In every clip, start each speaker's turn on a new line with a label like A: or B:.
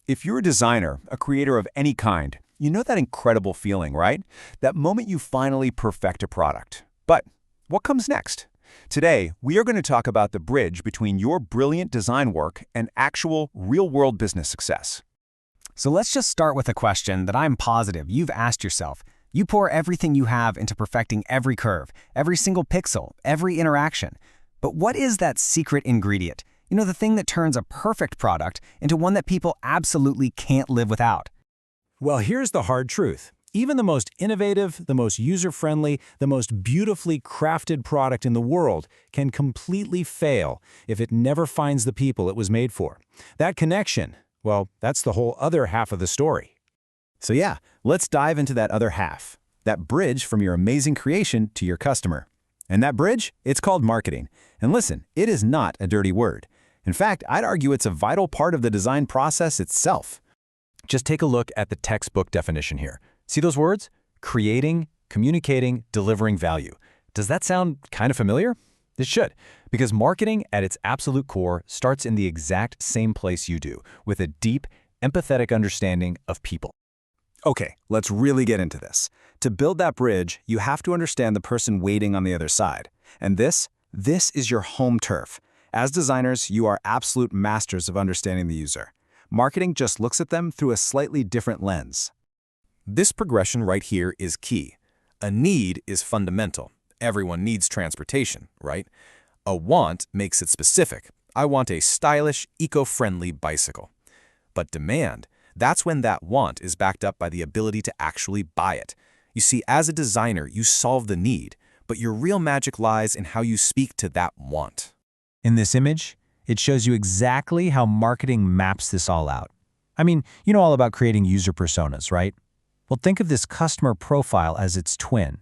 A: If you're a designer, a creator of any kind, you know that incredible feeling, right? That moment you finally perfect a product. But what comes next? Today, we are going to talk about the bridge between your brilliant design work and actual, real-world business success.
B: So let's just start with a question that I'm positive you've asked yourself. You pour everything you have into perfecting every curve, every single pixel, every interaction. But what is that secret ingredient? You know, the thing that turns a perfect product into one that people absolutely can't live without.
C: Well, here's the hard truth. Even the most innovative, the most user-friendly, the most beautifully crafted product in the world can completely fail if it never finds the people it was made for. That connection, well, that's the whole other half of the story.
D: So yeah, let's dive into that other half, that bridge from your amazing creation to your customer. And that bridge, it's called marketing. And listen, it is not a dirty word. In fact, I'd argue it's a vital part of the design process itself. Just take a look at the textbook definition here. See those words? Creating, communicating, delivering value. Does that sound kind of familiar? It should, because marketing at its absolute core starts in the exact same place you do, with a deep, empathetic understanding of people. Okay, let's really get into this. To build that bridge, you have to understand the person waiting on the other side. And this is your home turf. As designers, you are absolute masters of understanding the user. Marketing just looks at them through a slightly different lens.
E: This progression right here is key. A need is fundamental. Everyone needs transportation, right? A want makes it specific. I want a stylish, eco-friendly bicycle. But demand, that's when that want is backed up by the ability to actually buy it. You see, as a designer, you solve the need, but your real magic lies in how you speak to that want.
C: In this image, it shows you exactly how marketing maps this all out. I mean, you know all about creating user personas, right? Well, think of this customer profile as its twin.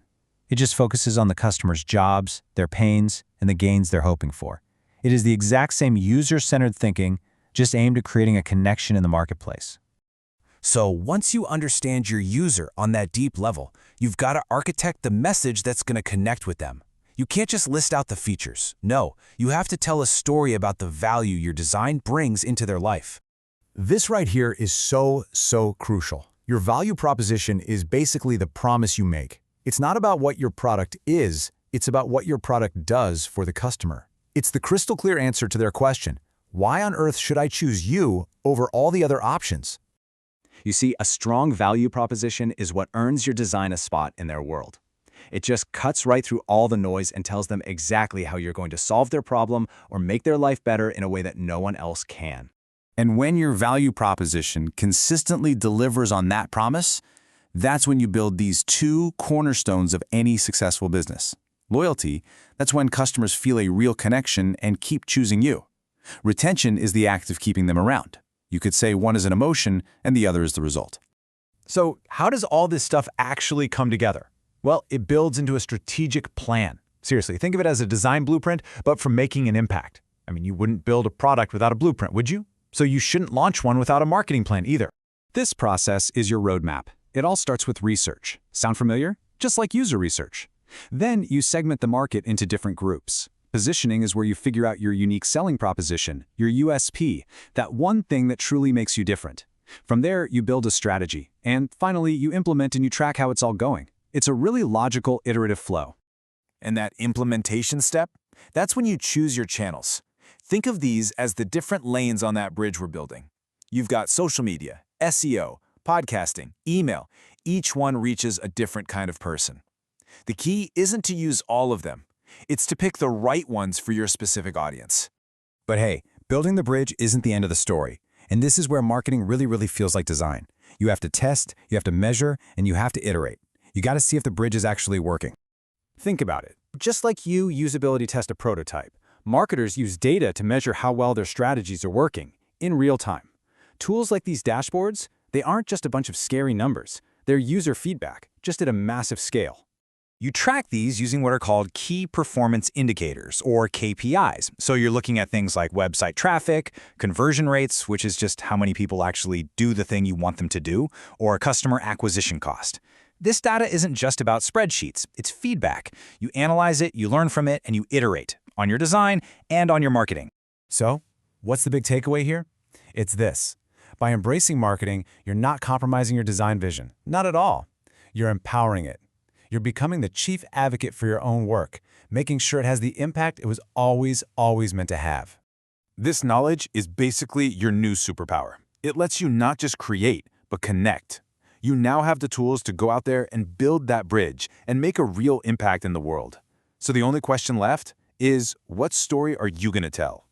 C: It just focuses on the customer's jobs, their pains, and the gains they're hoping for. It is the exact same user-centered thinking, just aimed at creating a connection in the marketplace.
E: So once you understand your user on that deep level, you've got to architect the message that's going to connect with them. You can't just list out the features. No, you have to tell a story about the value your design brings into their life.
F: This right here is so crucial. Your value proposition is basically the promise you make. It's not about what your product is, it's about what your product does for the customer. It's the crystal clear answer to their question, why on earth should I choose you over all the other options?
D: You see, a strong value proposition is what earns your design a spot in their world. It just cuts right through all the noise and tells them exactly how you're going to solve their problem or make their life better in a way that no one else can.
A: And when your value proposition consistently delivers on that promise, that's when you build these two cornerstones of any successful business. Loyalty, that's when customers feel a real connection and keep choosing you. Retention is the act of keeping them around. You could say one is an emotion and the other is the result.
C: So how does all this stuff actually come together? Well, it builds into a strategic plan. Seriously, think of it as a design blueprint, but for making an impact. I mean, you wouldn't build a product without a blueprint, would you? So you shouldn't launch one without a marketing plan either.
D: This process is your roadmap. It all starts with research. Sound familiar? Just like user research. Then you segment the market into different groups. Positioning is where you figure out your unique selling proposition, your USP, that one thing that truly makes you different. From there, you build a strategy. And finally, you implement and you track how it's all going. It's a really logical, iterative flow.
E: And that implementation step, that's when you choose your channels. Think of these as the different lanes on that bridge we're building. You've got social media, SEO, podcasting, email. Each one reaches a different kind of person. The key isn't to use all of them. It's to pick the right ones for your specific audience.
D: But hey, building the bridge isn't the end of the story. And this is where marketing really feels like design. You have to test, you have to measure, and you have to iterate. You got to see if the bridge is actually working. Think about it. Just like you usability test a prototype, marketers use data to measure how well their strategies are working in real time. Tools like these dashboards, they aren't just a bunch of scary numbers. They're user feedback, just at a massive scale. You track these using what are called key performance indicators, or KPIs. So you're looking at things like website traffic, conversion rates, which is just how many people actually do the thing you want them to do, or customer acquisition cost. This data isn't just about spreadsheets, it's feedback. You analyze it, you learn from it, and you iterate on your design and on your marketing.
C: So, what's the big takeaway here? It's this.
A: By embracing marketing, you're not compromising your design vision. Not at all. You're empowering it. You're becoming the chief advocate for your own work, making sure it has the impact it was always meant to have.
E: This knowledge is basically your new superpower. It lets you not just create, but connect. You now have the tools to go out there and build that bridge and make a real impact in the world. So the only question left is, what story are you going to tell?